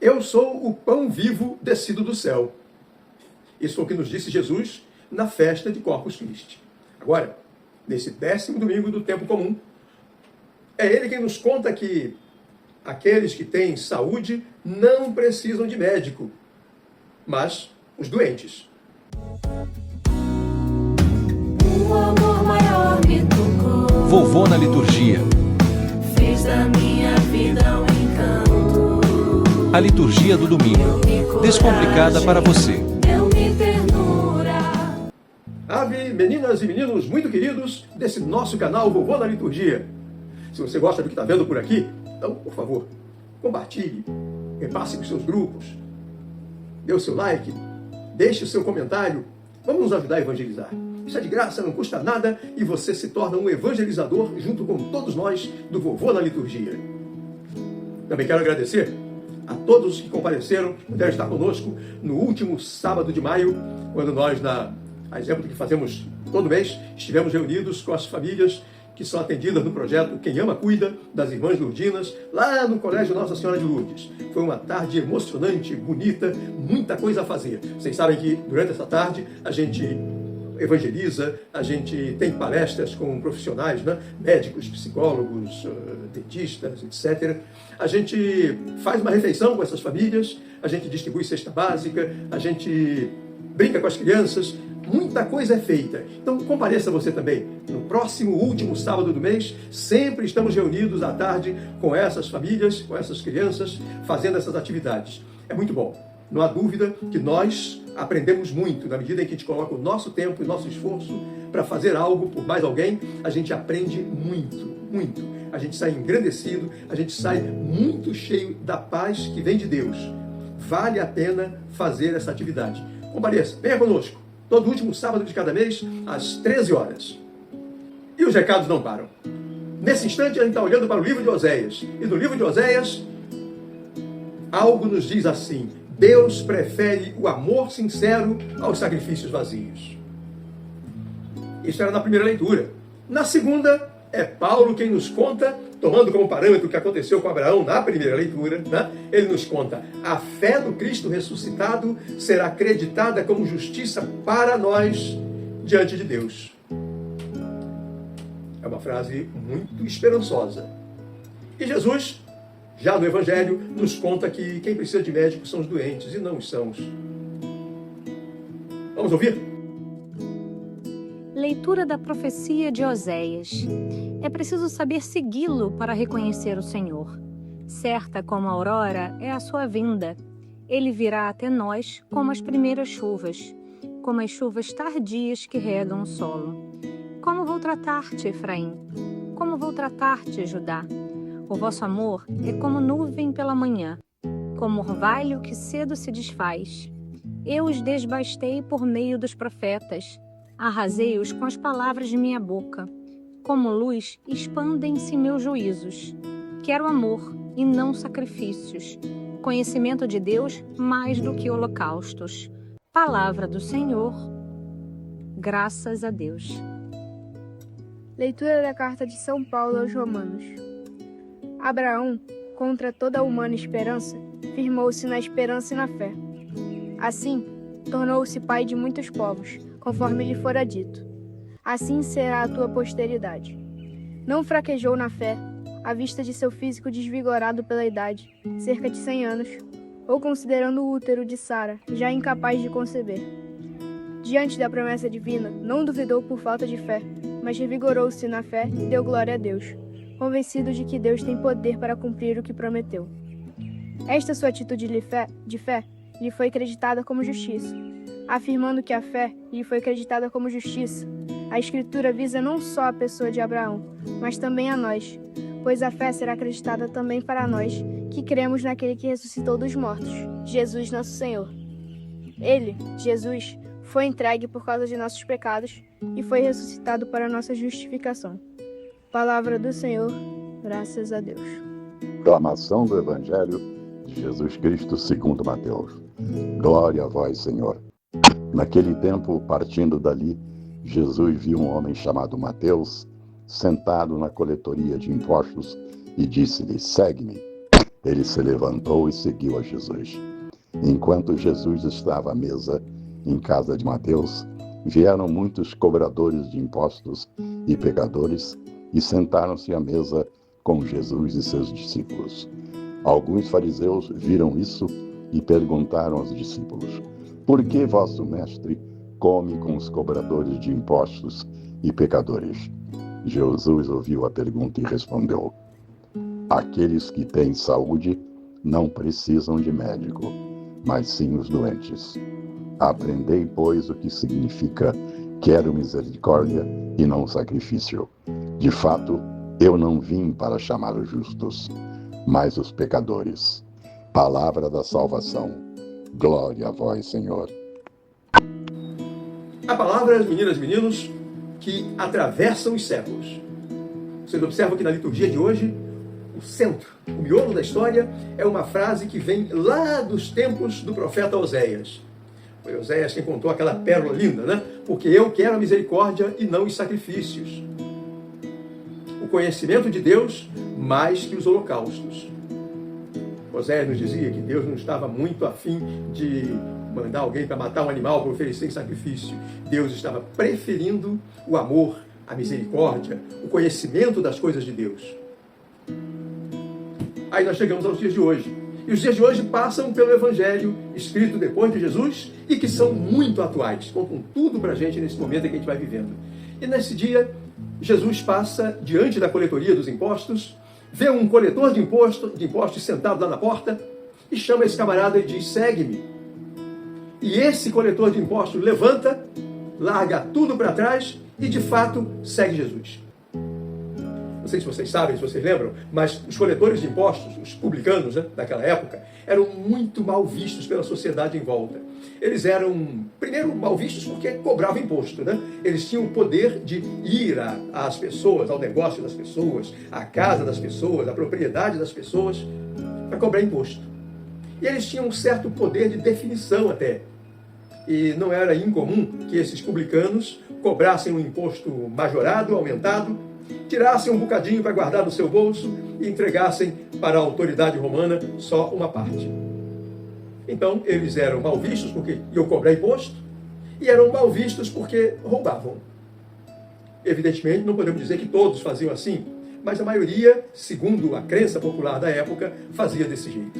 Eu sou o pão vivo descido do céu. Isso foi o que nos disse Jesus na festa de Corpus Christi. Agora, nesse 10º domingo do tempo comum, é ele quem nos conta que aqueles que têm saúde não precisam de médico, mas os doentes. O amor maior me tocou. Vovô na liturgia. Fez da minha vida um encanto. A liturgia do domingo. Descomplicada para você. Deu-me ternura. Ave, meninas e meninos muito queridos desse nosso canal Vovô na Liturgia. Se você gosta do que está vendo por aqui, então, por favor, compartilhe, repasse com seus grupos, dê o seu like, deixe o seu comentário. Vamos nos ajudar a evangelizar. Isso é de graça, não custa nada e você se torna um evangelizador junto com todos nós do Vovô na Liturgia. Também quero agradecer a todos que compareceram, puderam estar conosco no último sábado de maio, quando nós, a exemplo do que fazemos todo mês, estivemos reunidos com as famílias que são atendidas no projeto Quem Ama Cuida, das Irmãs Lourdinas, lá no Colégio Nossa Senhora de Lourdes. Foi uma tarde emocionante, bonita, muita coisa a fazer. Vocês sabem que durante essa tarde a gente evangeliza, a gente tem palestras com profissionais, né? Médicos, psicólogos, dentistas, etc. A gente faz uma refeição com essas famílias, a gente distribui cesta básica, a gente brinca com as crianças, muita coisa é feita. Então compareça você também. No próximo último sábado do mês, sempre estamos reunidos à tarde com essas famílias, com essas crianças, fazendo essas atividades. É muito bom. Não há dúvida que nós aprendemos muito. Na medida em que a gente coloca o nosso tempo e o nosso esforço para fazer algo por mais alguém, a gente aprende muito, muito. A gente sai engrandecido, a gente sai muito cheio da paz que vem de Deus. Vale a pena fazer essa atividade. Compareça, venha conosco. Todo último sábado de cada mês, às 13 horas. E os recados não param. Nesse instante, a gente está olhando para o livro de Oséias. E no livro de Oséias, algo nos diz assim: Deus prefere o amor sincero aos sacrifícios vazios. Isso era na primeira leitura. Na segunda, é Paulo quem nos conta, tomando como parâmetro o que aconteceu com Abraão na primeira leitura, né? Ele nos conta: a fé do Cristo ressuscitado será acreditada como justiça para nós diante de Deus. É uma frase muito esperançosa. E Jesus, já no Evangelho, nos conta que quem precisa de médico são os doentes e não os sãos. Vamos ouvir? Leitura da profecia de Oséias. É preciso saber segui-lo para reconhecer o Senhor. Certa como a aurora é a sua vinda. Ele virá até nós como as primeiras chuvas, como as chuvas tardias que regam o solo. Como vou tratar-te, Efraim? Como vou tratar-te, Judá? O vosso amor é como nuvem pela manhã, como orvalho que cedo se desfaz. Eu os desbastei por meio dos profetas, arrasei-os com as palavras de minha boca. Como luz, expandem-se meus juízos. Quero amor e não sacrifícios. Conhecimento de Deus mais do que holocaustos. Palavra do Senhor. Graças a Deus. Leitura da carta de São Paulo aos Romanos. Abraão, contra toda a humana esperança, firmou-se na esperança e na fé. Assim, tornou-se pai de muitos povos, conforme lhe fora dito: assim será a tua posteridade. Não fraquejou na fé, à vista de seu físico desvigorado pela idade, cerca de 100 anos, ou considerando o útero de Sara, já incapaz de conceber. Diante da promessa divina, não duvidou por falta de fé, mas revigorou-se na fé e deu glória a Deus, convencido de que Deus tem poder para cumprir o que prometeu. Esta sua atitude de fé lhe foi acreditada como justiça. Afirmando que a fé lhe foi acreditada como justiça, a Escritura visa não só a pessoa de Abraão, mas também a nós, pois a fé será acreditada também para nós, que cremos naquele que ressuscitou dos mortos, Jesus nosso Senhor. Ele, Jesus, foi entregue por causa de nossos pecados e foi ressuscitado para nossa justificação. Palavra do Senhor, graças a Deus. Proclamação do Evangelho de Jesus Cristo segundo Mateus. Glória a vós, Senhor. Naquele tempo, partindo dali, Jesus viu um homem chamado Mateus, sentado na coletoria de impostos, e disse-lhe: segue-me. Ele se levantou e seguiu a Jesus. Enquanto Jesus estava à mesa em casa de Mateus, vieram muitos cobradores de impostos e pecadores e sentaram-se à mesa com Jesus e seus discípulos. Alguns fariseus viram isso e perguntaram aos discípulos: por que vosso mestre come com os cobradores de impostos e pecadores? Jesus ouviu a pergunta e respondeu: aqueles que têm saúde não precisam de médico, mas sim os doentes. Aprendei, pois, o que significa quero misericórdia e não sacrifício. De fato, eu não vim para chamar os justos, mas os pecadores. Palavra da salvação. Glória a vós, Senhor. Há palavras, meninas e meninos, que atravessam os séculos. Vocês observam que na liturgia de hoje, o centro, o miolo da história, é uma frase que vem lá dos tempos do profeta Oséias. Foi Oséias quem contou aquela pérola linda, né? Porque eu quero a misericórdia e não os sacrifícios. O conhecimento de Deus mais que os holocaustos. Oséias nos dizia que Deus não estava muito afim de mandar alguém para matar um animal para oferecer em sacrifício. Deus estava preferindo o amor, a misericórdia, o conhecimento das coisas de Deus. Aí nós chegamos aos dias de hoje. E os dias de hoje passam pelo Evangelho escrito depois de Jesus e que são muito atuais. Contam tudo para a gente nesse momento em que a gente vai vivendo. E nesse dia, Jesus passa diante da coletoria dos impostos, vê um coletor de impostos sentado lá na porta e chama esse camarada e diz: segue-me. E esse coletor de impostos levanta, larga tudo para trás e de fato segue Jesus. Não sei se vocês sabem, se vocês lembram, mas os coletores de impostos, os publicanos, né, daquela época, eram muito mal vistos pela sociedade em volta. Eles eram, primeiro, mal vistos porque cobravam imposto, né? Eles tinham o poder de ir às pessoas, ao negócio das pessoas, à casa das pessoas, à propriedade das pessoas, para cobrar imposto. E eles tinham um certo poder de definição até. E não era incomum que esses publicanos cobrassem um imposto majorado, aumentado, tirassem um bocadinho para guardar no seu bolso e entregassem para a autoridade romana só uma parte. Então, eles eram mal vistos porque iam cobrar imposto e eram mal vistos porque roubavam. Evidentemente, não podemos dizer que todos faziam assim, mas a maioria, segundo a crença popular da época, fazia desse jeito.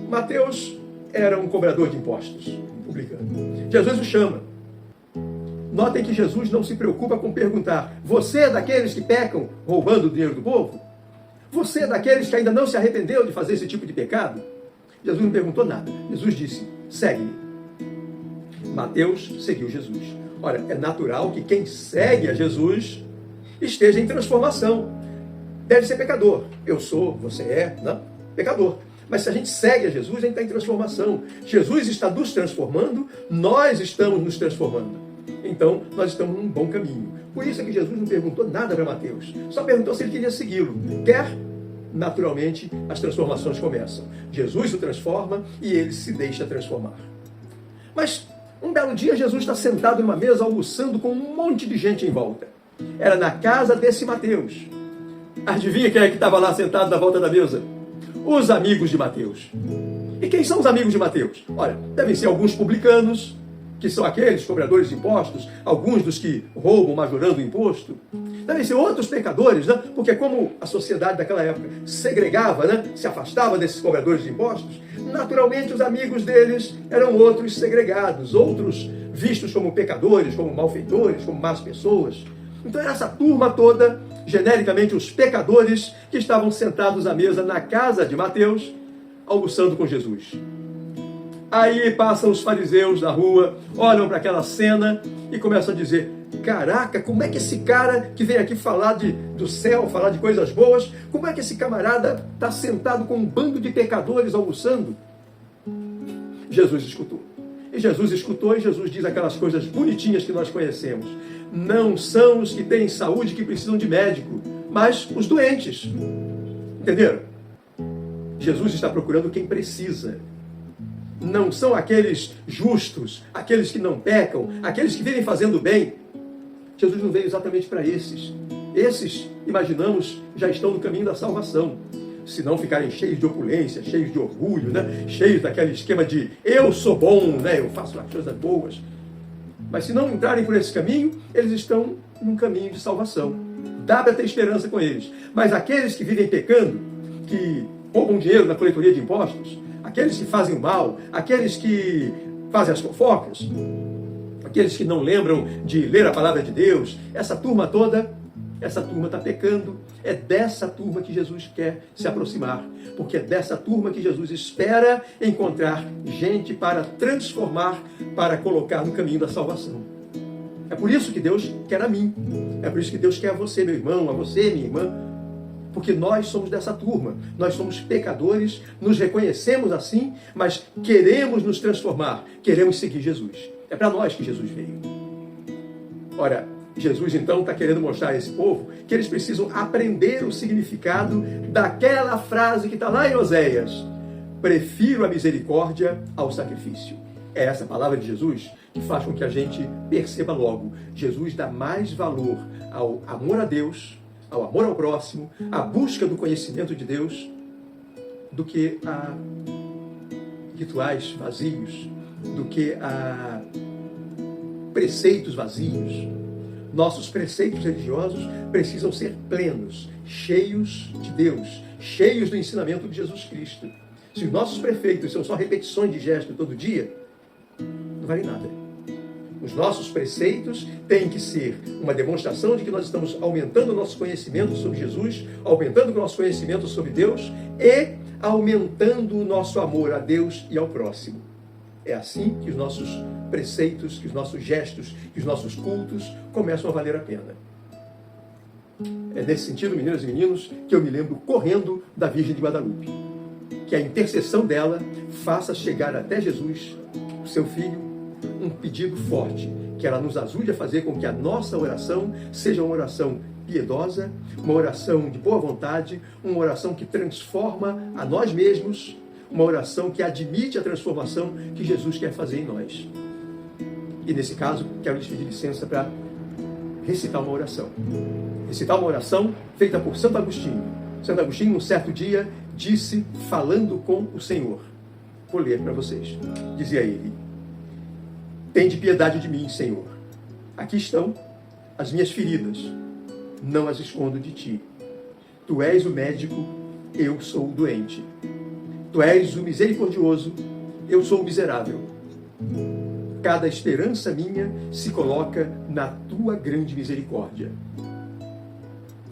Mateus era um cobrador de impostos, um publicano. Jesus o chama. Notem que Jesus não se preocupa com perguntar: você é daqueles que pecam roubando o dinheiro do povo? Você é daqueles que ainda não se arrependeu de fazer esse tipo de pecado? Jesus não perguntou nada. Jesus disse: segue-me. Mateus seguiu Jesus. Ora, é natural que quem segue a Jesus esteja em transformação. Deve ser pecador. Eu sou, você é, não? Pecador. Mas se a gente segue a Jesus, a gente está em transformação. Jesus está nos transformando, nós estamos nos transformando. Então, nós estamos num bom caminho. Por isso é que Jesus não perguntou nada para Mateus. Só perguntou se ele queria segui-lo. Quer? Naturalmente, as transformações começam. Jesus o transforma e ele se deixa transformar. Mas, um belo dia, Jesus está sentado numa mesa almoçando com um monte de gente em volta. Era na casa desse Mateus. Adivinha quem é que estava lá sentado na volta da mesa? Os amigos de Mateus. E quem são os amigos de Mateus? Olha, devem ser alguns publicanos, que são aqueles cobradores de impostos, alguns dos que roubam majorando o imposto. Devem ser outros pecadores, né? Porque como a sociedade daquela época segregava, né? Se afastava desses cobradores de impostos, naturalmente os amigos deles eram outros segregados, outros vistos como pecadores, como malfeitores, como más pessoas. Então era essa turma toda, genericamente os pecadores, que estavam sentados à mesa na casa de Mateus, almoçando com Jesus. Aí passam os fariseus na rua, olham para aquela cena e começam a dizer: caraca, como é que esse cara que vem aqui falar do céu, falar de coisas boas, como é que esse camarada está sentado com um bando de pecadores almoçando? Jesus escutou. E Jesus escutou e Jesus diz aquelas coisas bonitinhas que nós conhecemos. Não são os que têm saúde que precisam de médico, mas os doentes. Entenderam? Jesus está procurando quem precisa. Não são aqueles justos, aqueles que não pecam, aqueles que vivem fazendo bem. Jesus não veio exatamente para esses. Esses, imaginamos, já estão no caminho da salvação. se não ficarem cheios de opulência, cheios de orgulho, né? Cheios daquele esquema de eu sou bom, né? Eu faço as coisas boas. Mas se não entrarem por esse caminho, eles estão num caminho de salvação. Dá para ter esperança com eles. Mas aqueles que vivem pecando, que roubam dinheiro na coletoria de impostos, aqueles que fazem o mal, aqueles que fazem as fofocas, aqueles que não lembram de ler a palavra de Deus, essa turma está pecando. É dessa turma que Jesus quer se aproximar, porque é dessa turma que Jesus espera encontrar gente para transformar, para colocar no caminho da salvação. É por isso que Deus quer a mim, é por isso que Deus quer a você, meu irmão, a você, minha irmã, porque nós somos dessa turma, nós somos pecadores, nos reconhecemos assim, mas queremos nos transformar, queremos seguir Jesus. É para nós que Jesus veio. Ora, Jesus então está querendo mostrar a esse povo que eles precisam aprender o significado daquela frase que está lá em Oséias: prefiro a misericórdia ao sacrifício. É essa palavra de Jesus que faz com que a gente perceba logo. Jesus dá mais valor ao amor a Deus, ao amor ao próximo, à busca do conhecimento de Deus, do que a rituais vazios, do que a preceitos vazios. Nossos preceitos religiosos precisam ser plenos, cheios de Deus, cheios do ensinamento de Jesus Cristo. Se os nossos preceitos são só repetições de gesto todo dia, não vale nada. Os nossos preceitos têm que ser uma demonstração de que nós estamos aumentando o nosso conhecimento sobre Jesus, aumentando o nosso conhecimento sobre Deus e aumentando o nosso amor a Deus e ao próximo. É assim que os nossos preceitos, que os nossos gestos, que os nossos cultos começam a valer a pena. É nesse sentido, meninas e meninos, que eu me lembro correndo da Virgem de Guadalupe. Que a intercessão dela faça chegar até Jesus, o seu Filho, um pedido forte, que ela nos ajude a fazer com que a nossa oração seja uma oração piedosa, uma oração de boa vontade, uma oração que transforma a nós mesmos, uma oração que admite a transformação que Jesus quer fazer em nós. E nesse caso, quero lhes pedir licença para recitar uma oração. Recitar uma oração feita por Santo Agostinho. Santo Agostinho, num certo dia, disse, falando com o Senhor. Vou ler para vocês. Dizia ele: tende piedade de mim, Senhor. Aqui estão as minhas feridas. Não as escondo de ti. Tu és o médico, eu sou o doente. Tu és o misericordioso, eu sou o miserável. Cada esperança minha se coloca na tua grande misericórdia.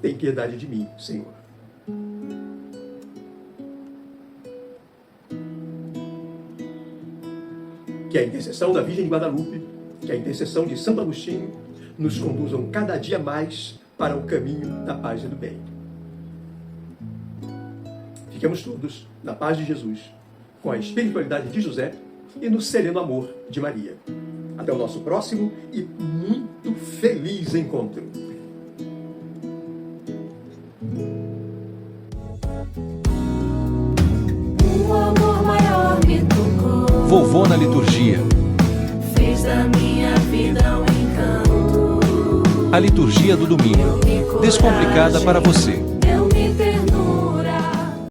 Tem piedade de mim, Senhor. Que a intercessão da Virgem de Guadalupe, que a intercessão de Santo Agostinho, nos conduzam cada dia mais para o caminho da paz e do bem. Fiquemos todos na paz de Jesus, com a espiritualidade de José e no sereno amor de Maria. Até o nosso próximo e muito feliz encontro. O amor maior me tocou. Vovô na liturgia. Fez da minha vida um encanto. A liturgia do domingo. Descomplicada para você.